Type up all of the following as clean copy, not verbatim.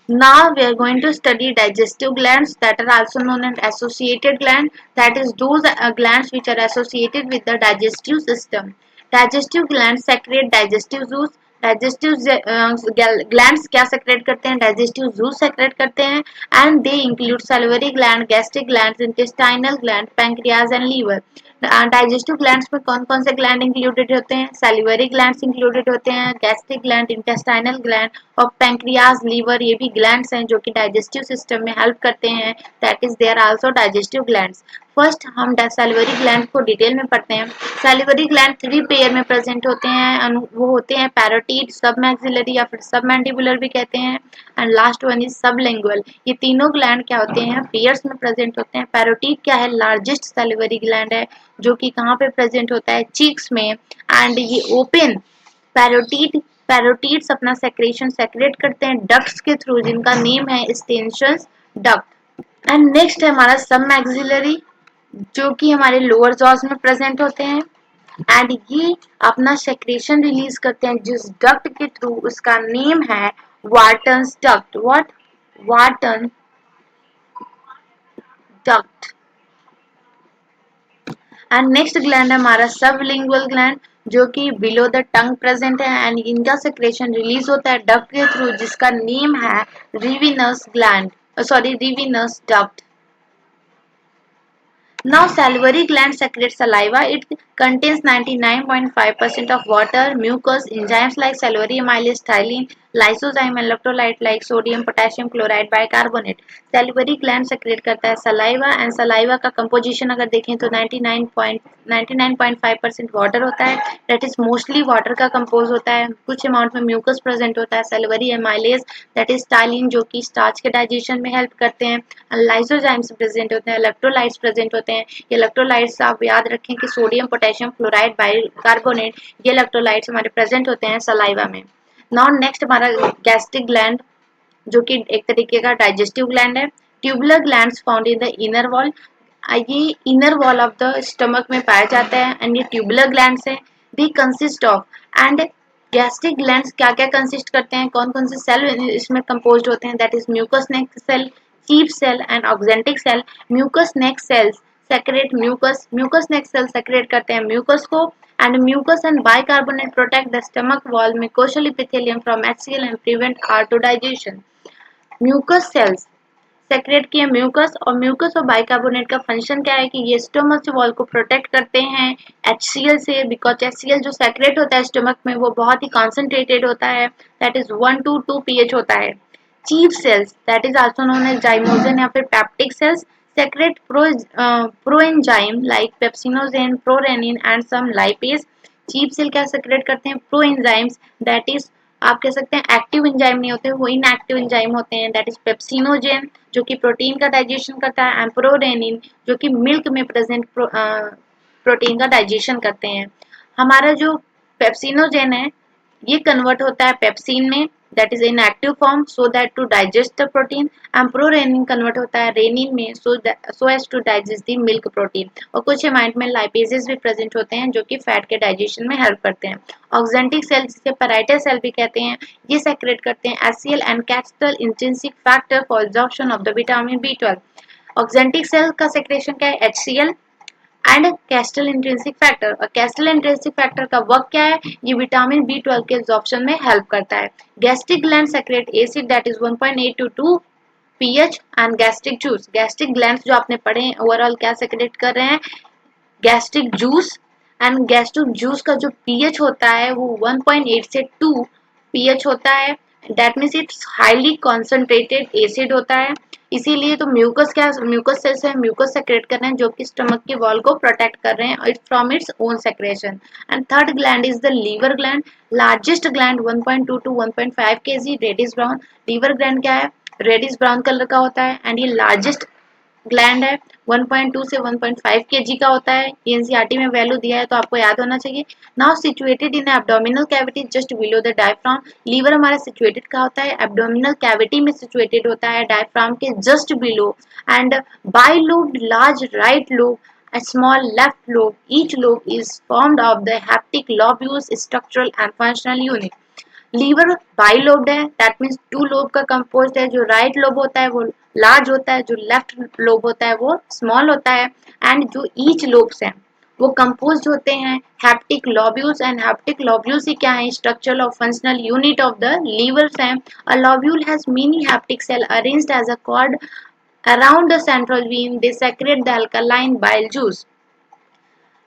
Now we are going to study digestive glands that are also known as associated gland, that is those glands which are associated with the digestive system. Digestive glands secrete digestive juice. Digestive glands क्या secrete करते हैं? Digestive juice secrete करते हैं, and they include salivary gland, gastric glands, intestinal gland, pancreas and liver. Digestive glands में कौन कौन से gland included होते हैं? सैलिवरी ग्लैंड्स इंक्लूडेड होते हैं, गैस्ट्रिक ग्लैंड, इंटेस्टाइनल ग्लैंड और पैंक्रियाज, लीवर, ये भी ग्लैंड्स हैं जो कि डाइजेस्टिव सिस्टम में हेल्प करते हैं। That is there also digestive glands. First हम सैलिवरी ग्लैंड को डिटेल में पढ़ते हैं। सैलिवरी ग्लैंड थ्री पेयर में प्रेजेंट होते हैं and वो होते हैं पैरोटीड, सब मैक्सिलरी या फिर सब मैंडिबुलर भी कहते हैं, and last one is sublingual. ये तीनों ग्लैंड क्या होते हैं? पेयर्स में प्रेजेंट होते हैं। पैरोटीड क्या है? लार्जेस्ट सैलिवरी ग्लैंड है जो कि कहाँ पे प्रेजेंट होता है? चीक्स में, एंड ये ओपन पैरोटीड्स अपना सेक्रेशन सेक्रेट करते हैं डक्ट्स के थ्रू जिनका नेम है स्टेंशंस डक्ट। एंड नेक्स्ट है हमारा सब मैक्सिलरी जो कि हमारे लोअर जॉज में प्रेजेंट होते हैं, एंड ये अपना सेक्रेशन रिलीज करते हैं जिस डक्ट के थ्रू, उसका नेम है Wharton's duct. What? Wharton duct. And next gland है हमारा सबलिंगुअल ग्लैंड जो कि बिलो द टंग प्रेजेंट है, एंड इनका सेक्रेशन रिलीज होता है डक्ट के थ्रू जिसका नेम है Rivinus gland, sorry Rivinus duct. Now salivary gland secretes saliva. It contains 99.5% of water, mucus, enzymes like salivary amylase, styrene, lysozyme and electrolyte like sodium, potassium chloride, bicarbonate. Salivary gland secrete करता है saliva, and saliva का composition अगर देखें तो 99.5% water होता है, that is mostly water का compose होता है, कुछ amount में mucus present होता है, salivary amylase that is styrene जो कि starch के digestion में help करते हैं, lysozymes present होते हैं, electrolytes present होते हैं। ये इलेक्ट्रोलाइट्स आप याद रखें कि सोडियम, पोटेशियम क्लोराइड, बाइकार्बोनेट, ये इलेक्ट्रोलाइट्स हमारे प्रेजेंट होते हैं सलाइवा में। नाउ नेक्स्ट हमारा गैस्ट्रिक ग्लैंड जो कि एक तरीके का डाइजेस्टिव ग्लैंड है। Tubular glands found in the inner wall, ये inner wall of the stomach में पाया जाता है, एंड ये ट्यूबुलर ग्लैंड्स हैं। They consist of, and gastric glands क्या क्या कंसिस्ट करते हैं, कौन कौन से सेल इसमें कंपोज होते हैं? That is mucus neck cell, chief cell and oxyntic cell. Mucus neck cells secrete mucus, mucus neck cell secrete करते हैं म्यूकस को, and mucus and bicarbonate protect the stomach wall mucosal epithelium from HCl and prevent auto digestion. Mucus cells secrete किए mucus, और mucus और bicarbonate का function क्या है कि ये स्टोमक वॉल को प्रोटेक्ट करते हैं HCl से, बिकॉज HCl जो सेक्रेट होता है स्टोमक में वो बहुत ही कॉन्सेंट्रेटेड होता है, दैट इज 1 to 2 pH होता है। Chief cells that is also known as zymogen या फिर peptic cells secrete proenzyme like pepsinogen, prorenin and some lipase. Chief cell क्या सेक्रेट करते हैं? प्रोएंजाइम्स, दैट इज आप कह सकते हैं एक्टिव एंजाइम नहीं होते, वो इनएक्टिव एंजाइम होते हैं, दैट इज पेप्सिनोजेन जो कि प्रोटीन का डाइजेशन करता है, एंड प्रोरेनिन जो कि मिल्क में प्रेजेंट प्रोटीन का डाइजेशन करते हैं। हमारा जो पेप्सिनोजेन है ये कन्वर्ट होता है पेप्सिन में, that is in active form so that to digest the protein, and prorennin convert होता है रेनिन में so as to digest the milk protein. और कुछ अमाउंट में लाइपेजेस भी प्रेजेंट होते हैं जो कि फैट के डाइजेशन में हेल्प करते हैं। ऑक्जेंटिक सेल जिसे पैराइटल सेल भी कहते हैं, ये सेक्रेट करते हैं HCL and Castle intrinsic factor for absorption of the vitamin B12। Oxyntic cell का सेक्रेशन क्या है? HCl and Castle intrinsic factor, और कैस्टल इंट्रिंसिक फैक्टर का वर्क क्या है? ये विटामिन B12 के एब्जॉर्प्शन में हेल्प करता है। Gastric gland secrete acid that is 1.8 to 2 pH and gastric juice. Gastric glands जो आपने पढ़े हैं ओवरऑल क्या सेक्रेट कर रहे हैं? Gastric juice, and gastric juice का जो पीएच होता है वो 1.8 से 2 पीएच होता है, that means it's highly concentrated acid होता है। इसीलिए तो म्यूकस क्या, म्यूकस सेल्स है म्यूकस सेक्रेट कर रहे हैं जो कि स्टमक की वॉल को प्रोटेक्ट कर रहे हैं from its own secretion. And third gland is the liver gland, largest gland 1.2 to 1.5 kg, reddish brown. Liver gland क्या है? रेडिश ब्राउन कलर का होता है, एंड ये लार्जेस्ट ग्लैंड है, 1.2 से 1.5 kg का होता है। एनसीईआरटी में वैल्यू दिया है तो आपको याद होना चाहिए। Now situated in abdominal cavity just below the diaphragm. Liver हमारा सिचुएटेड कहाँ होता है? एब्डोमिनल कैविटी में सिचुएटेड होता है, डायफ्राम के just below, and bilobed large right lobe, a small left lobe. Each lobe is formed of the hepatic lobules, structural and functional unit. Liver bilobed है, that means 2 lobe का composed है। जो right lobe होता है वो large होता है, जो लेफ्ट लोब होता है वो स्मॉल होता है। एंड जो ईच लोब्स हैं वो कंपोज्ड होते हैं hepatic lobules, and hepatic lobules ही क्या है, स्ट्रक्चरल और functional unit of the livers हैं। A lobule has many hepatic cell arranged as a cord around the central vein. They secrete the alkaline bile juice.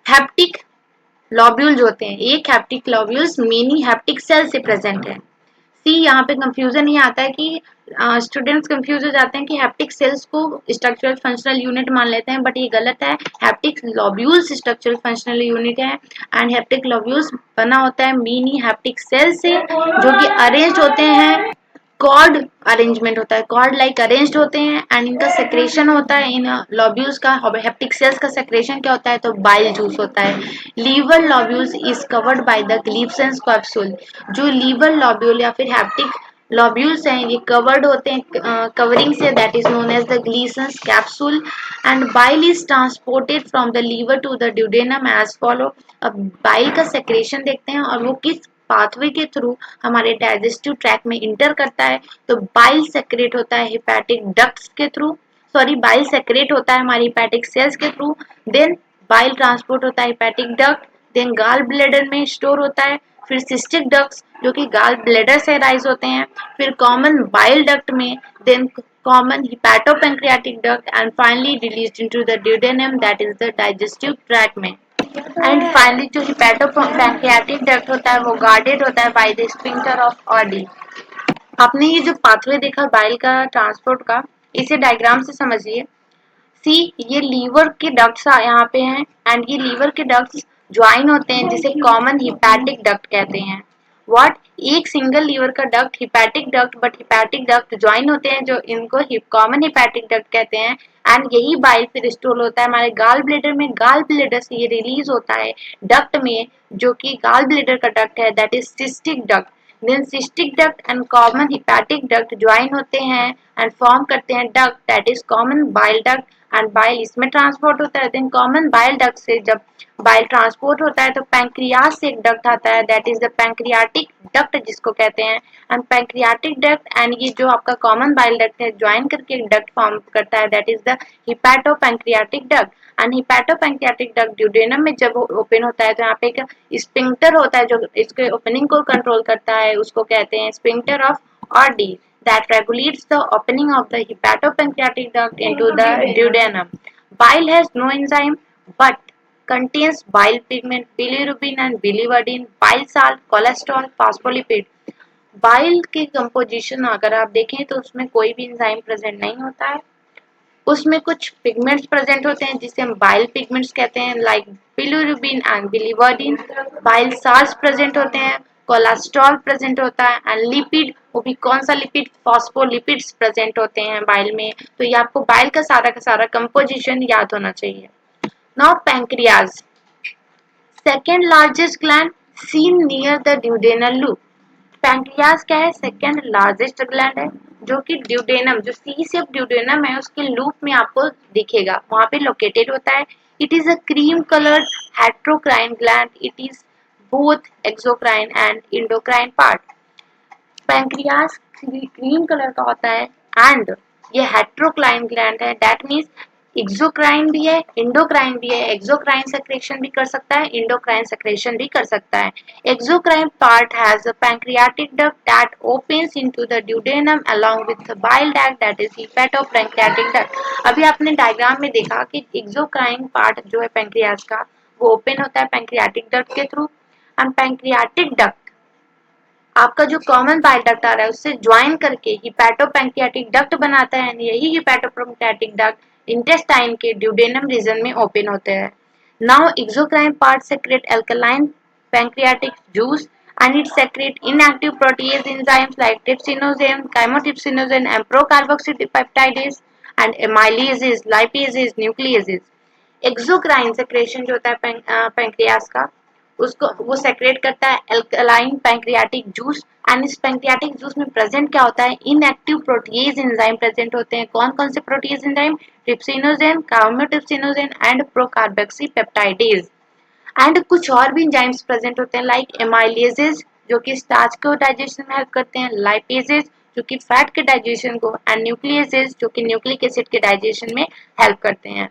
Hepatic lobules होते हैं, एक hepatic lobules many hepatic cell से present है। See यहाँ पे confusion ये आता है कि स्टूडेंट्स कंफ्यूज हो जाते हैं कि हैप्टिक सेल्स को स्ट्रक्चरल फंक्शनल यूनिट मान लेते हैं, बट ये गलत है। हैप्टिक लॉब्यूल्स स्ट्रक्चरल फंक्शनल यूनिट है, एंड हैप्टिक लॉब्यूल्स बना होता है मिनी हैप्टिक सेल से, जो कि अरेंज होते हैं, कॉर्ड अरेंजमेंट होता है, कॉर्ड लाइक अरेंज्ड होते हैं। एंड इनका सेक्रेशन होता है, इन लॉब्यूल्स का हेप्टिक सेल्स का सेक्रेशन क्या होता है, तो बाइल जूस होता है। Liver lobules is covered by the Glisson's capsule. जो लीवर लॉब्यूल या फिर हैप्टिक लॉब्यूल्स हैं ये कवर्ड होते हैं कवरिंग से, that is known as the Glisson's capsule. And bile is transported from the liver to the duodenum as follow. अब bile का सेक्रेशन देखते हैं और वो किस पाथवे के थ्रू हमारे डाइजेस्टिव ट्रैक में इंटर करता है, तो बाइल सेक्रेट होता है हिपैटिक डक्ट्स के थ्रू, सॉरी बाइल सेक्रेट होता है हमारी हिपैटिक सेल्स के थ्रू, देन बाइल ट्रांसपोर्ट होता है hepatic duct, then gall bladder में स्टोर होता है, फिर सिस्टिक डक्ट्स जो कि गाल ब्लैडर से राइज होते हैं, फिर कॉमन बाइल डक्ट में, then common hepatopancreatic duct, and finally released into the duodenum that is the digestive tract में। एंड फाइनली जो हिपैटोपैंक्रियाटिक डक्ट होता है वो गार्डेड होता है by the sphincter of Oddi. आपने ये जो पाथवे देखा बाइल का ट्रांसपोर्ट का, इसे डायग्राम से समझिए। सी ये लीवर के डक्ट्स यहाँ पे हैं, एंड ये लीवर के डक्ट्स ज्वाइन होते हैं जिसे कॉमन हिपैटिक डक्ट कहते हैं। व्हाट, एक सिंगल लीवर का duct hepatic duct, but hepatic duct join होते हैं जो इनको कॉमन हिपैटिक डक्ट कहते हैं। एंड यही बाइल फिर स्टोर होता है हमारे गाल ब्लेडर में, गाल ब्लेडर से ये रिलीज होता है डक्ट में, जो कि गाल ब्लेडर का डक्ट है, that is cystic duct. Then cystic duct and common hepatic duct join होते हैं एंड फॉर्म करते हैं duct, that is common bile duct, and bile इसमें ट्रांसपोर्ट होता है। देन कॉमन बाइल डक्ट से जब बाइल ट्रांसपोर्ट होता है तो पैंक्रियास से एक डक्ट आता है, that is the pancreatic duct जिसको कहते हैं। एंड पैंक्रियाटिक डक्ट एंड ये जो आपका कॉमन बाइल डक्ट है ज्वाइन करके एक डक्ट फॉर्म करता है, that is the hepatopancreatic duct. And hepatopancreatic duct duodenum में जब ओपन होता है तो यहाँ पे एक स्पिंक्टर होता है जो इसके ओपनिंग को कंट्रोल करता है, उसको कहते हैं sphincter of Audi, that regulates the opening of the hepatopancreatic duct into the duodenum. Bile has no enzyme but contains bile pigment, bilirubin and biliverdin, bile salt, cholesterol, phospholipid. Bile की composition अगर आप देखें तो उसमें कोई भी enzyme present नहीं होता है, उसमें कुछ पिगमेंट्स प्रेजेंट होते हैं जिसे हम बाइल पिगमेंट्स कहते हैं, like bilirubin and बिलिवर्डिन। Bile salts present होते हैं, कोलेस्ट्रॉल प्रेजेंट होता है, एंड लिपिड, वो भी कौन सा लिपिड, फॉस्फोलिपिड्स प्रेजेंट होते हैं बाइल में। तो ये आपको बाइल का सारा कंपोजिशन याद होना चाहिए। Now pancreas, second largest gland seen near the duodenal loop. Pancreas क्या है, सेकेंड लार्जेस्ट ग्लैंड है जो कि ड्यूडेनम, जो सी शेप ड्यूडेनम है उसके लूप में आपको दिखेगा, वहां पे लोकेटेड होता है। It is a cream coloured heterocrine gland, it is both exocrine and endocrine part. Pancreas cream colour का होता है एंड ये हेट्रोक्राइन ग्लैंड है, दैट मीन्स एक्सोक्राइन भी है, इंडोक्राइन भी है। एक्सोक्राइन सेक्रेशन भी कर सकता है, इंडोक्राइन सेक्रेशन भी कर सकता है। Exocrine part has a pancreatic duct that opens into the duodenum along with the bile duct that is hepatopancreatic duct. अभी आपने डायग्राम में देखा कि एक्सोक्राइन पार्ट जो है पैंक्रियाज का वो ओपन होता है पैंक्रियाटिक डक्ट के थ्रू, एंड पैंक्रियाटिक डक्ट आपका जो कॉमन बाइल डक्ट आ रहा है उससे ज्वाइन करके हिपैटोपैंक्रियाटिक डक्ट बनाता है, यही हिपैटोपैंक्रियाटिक डक्ट इंटेस्टाइन के ड्यूडेनम रीजन में ओपन होते हैं। Now exocrine part secrete alkaline pancreatic juice and it secrete inactive protease enzymes like trypsinogen, chymotrypsinogen, and procarboxypeptidase and amylases, lipases, nucleases. Exocrine secretion जो होता है पैंक्रियास का उसको वो सेक्रेट करता है अल्कलाइन पैंक्रियाटिक जूस, एंड इस पैंक्रियाटिक जूस में प्रेजेंट क्या होता है, इनएक्टिव प्रोटीज एंजाइम प्रेजेंट होते हैं। कौन कौन से protease enzyme, trypsinogen, chymotrypsinogen and procarboxypeptidase. And कुछ और भी एंजाइम्स प्रेजेंट होते हैं लाइक एमाइलेजेस, जो कि स्टार्च को डाइजेशन में हेल्प करते हैं, लाइपेजेस जो कि फैट के डाइजेशन को, एंड न्यूक्लियसेस जो कि न्यूक्लिक एसिड के डाइजेशन में हेल्प करते हैं।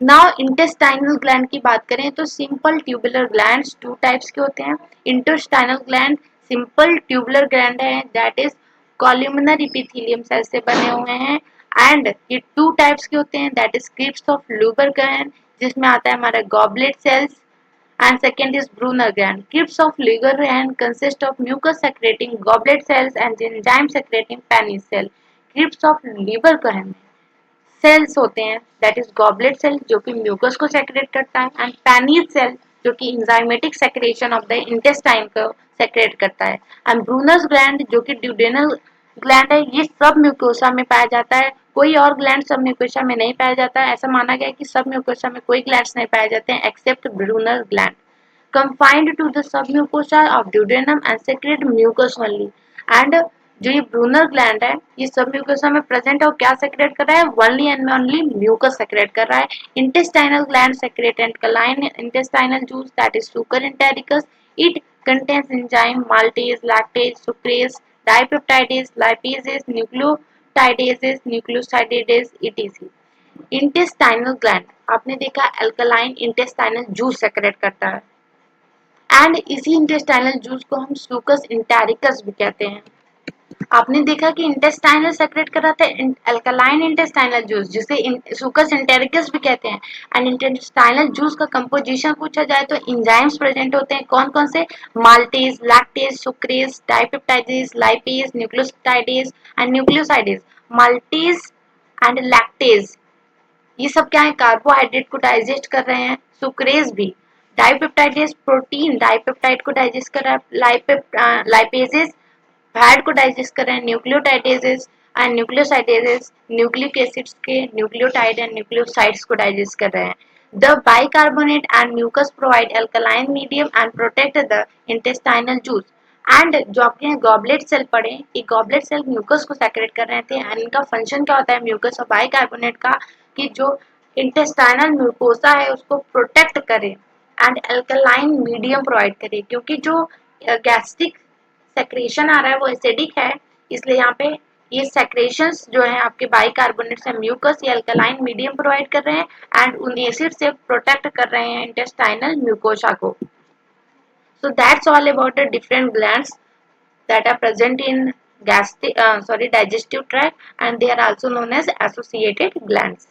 नाउ इंटेस्टाइनल ग्लैंड की बात करें तो simple tubular glands two types के होते हैं। Intestinal gland simple tubular gland है, that is columnar epithelium cell से बने हुए हैं, एंड ये टू टाइप्स के होते हैं, दैट इज क्रिप्स ऑफ लुबरगैन जिसमें आता है हमारा goblet cells, and second is Brunner gland. Crypts of Luger gland consist of mucus secreting goblet cells and enzyme secreting Peyer's cell. Crypts of Luger gland cells होते हैं, that is goblet cell जो कि mucus को secret करता है, and पैनीज cell जो कि enzymatic secretion of the intestine को सेक्रेट करता है, एंड ब्रूनर्स ग्लैंड जो कि ड्यूडेनल ग्लैंड है, ये सब म्यूकोसा में पाया जाता है। कोई और ग्लैंड सब म्यूकोसा में नहीं पाया जाता है। ऐसा माना गया है कि सब म्यूकोसा में कोई ग्लैंड्स नहीं पाए जाते हैं except Brunner gland, confined to the submucosa of duodenum and secrete mucus only। and जो ये ब्रूनर ग्लैंड है ये सब म्यूकोसा में प्रेजेंट है और क्या सेक्रेट कर रहा है, only and only mucus secrete कर रहा है। Intestinal gland secrete alkaline intestinal juice that is succus entericus, it contains enzyme maltase, lactase, sucrase, dipeptidase, lipases, nucleotidases, nucleosidases etc। Intestinal gland आपने देखा अल्कलाइन इंटेस्टाइनल जूस सेक्रेट करता है, and इसी intestinal juice को हम सूकस इंटेरिकस भी कहते हैं। आपने देखा कि इंटेस्टाइनल सेक्रेट कर रहा था अल्कलाइन इंटेस्टाइनल जूस जिसे सूकस इंटेरिकस भी कहते हैं, एंड इंटेस्टाइनल जूस का कंपोजिशन पूछा जाए तो एंजाइम्स प्रेजेंट होते हैं, कौन कौन से, maltase, lactase, sucrase, dipeptidase, lipase, nucleotidase and nucleosidase. Maltase and lactase ये सब क्या है, कार्बोहाइड्रेट को डाइजेस्ट कर रहे हैं, सुक्रेज भी, डाइपेप्टाइडेज प्रोटीन डाइपेप्टाइड को डाइजेस्ट कर रहा है, लाइपेजेस फैट को डाइजेस्ट कर रहे हैं, nucleotidases and nucleosidases nucleic acids के न्यूक्लियोटाइड एंड न्यूक्लियोसाइड्स को डाइजेस्ट कर रहे हैं। The bicarbonate and mucus provide alkaline medium and protect the intestinal juice. And जो आपके यहाँ गॉबलेट सेल पड़े, ये गॉबलेट सेल म्यूकस को सेक्रेट कर रहे थे, एंड इनका फंक्शन क्या होता है म्यूकस और बाइकार्बोनेट का, कि जो इंटेस्टाइनल म्यूकोसा है उसको प्रोटेक्ट करे एंड अल्कलाइन मीडियम प्रोवाइड करे, क्योंकि जो गैस्ट्रिक सेक्रेशन आ रहा है वो एसिडिक है, इसलिए यहाँ पे ये सेक्रेशंस जो है आपके बाइकार्बोनेट से म्यूकस या अल्कलाइन मीडियम प्रोवाइड कर रहे हैं एंड उन एसिड से प्रोटेक्ट कर रहे हैं इंटेस्टाइनल म्यूकोसा को। So that's all about the different glands that are present in digestive tract, and they are also known as associated glands.